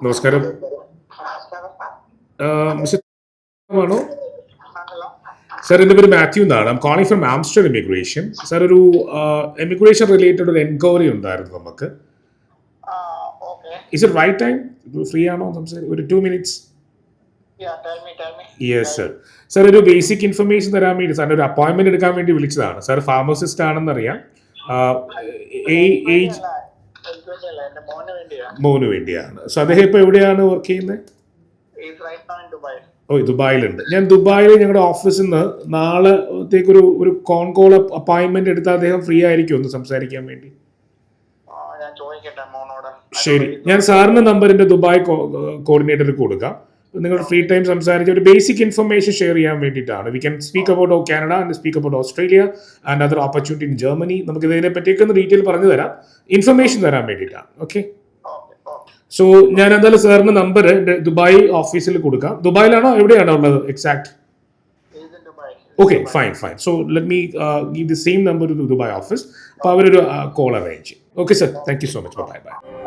നമസ്കാരം. മിസ്റ്റർ ആണോ? സാർ എൻ്റെ പേര് മാത്യു എന്നാണ്. I'm calling from Amster immigration. Sir ഒരു ഇമിഗ്രേഷൻ റിലേറ്റഡ് ഒരു എൻക്വയറി ഉണ്ടായിരുന്നു നമുക്ക്. Is it right time? Free ആണോ സംസാരിക്കും? ഒരു 2 minutes. Yes sir. സാർ ഒരു ബേസിക് ഇൻഫർമേഷൻ തരാൻ വേണ്ടി സാറിന് ഒരു അപ്പോയിൻമെന്റ് എടുക്കാൻ വേണ്ടി വിളിച്ചതാണ്. Sir pharmacist ആണെന്നറിയാം. ഏജ് മോന് വേണ്ടിയാണ്. സോ അദ്ദേഹം ഇപ്പോൾ എവിടെയാണ് വർക്ക് ചെയ്യുന്നത്? ഓ, ദുബായിലുണ്ട്. ഞാൻ ദുബായിൽ ഞങ്ങളുടെ ഓഫീസിൽ നിന്ന് നാളത്തേക്കൊരു ഒരു കോൺ കോൾ അപ്പോയിൻമെന്റ് എടുത്താൽ അദ്ദേഹം ഫ്രീ ആയിരിക്കും ഒന്ന് സംസാരിക്കാൻ വേണ്ടി. ശരി, ഞാൻ സാറിന്റെ നമ്പർ എൻ്റെ ദുബായ് കോർഡിനേറ്റർക്ക് കൊടുക്കാം. നിങ്ങൾ ഫ്രീ ടൈം സംസാരിച്ച് ഒരു ബേസിക് ഇൻഫർമേഷൻ ഷെയർ ചെയ്യാൻ വേണ്ടിയിട്ടാണ്. We can speak about Canada and speak about Australia and other opportunity in Germany. നമുക്ക് ഇതിനെ പറ്റിയൊക്കെ ഒന്ന് ഡീറ്റെയിൽ പറഞ്ഞു തരാം, ഇൻഫർമേഷൻ തരാൻ വേണ്ടിയിട്ടാണ്. ഓക്കെ, സോ ഞാൻ എന്തായാലും സാറിന് നമ്പർ എൻ്റെ ദുബായ് ഓഫീസിൽ കൊടുക്കാം. ദുബായിലാണോ എവിടെയാണോ ഉള്ളത് exact? Okay, fine. So let me give the same number to Dubai office. അപ്പോൾ അവരൊരു കോൾ അറേഞ്ച് ചെയ്യും. Okay sir, thank you so much. By.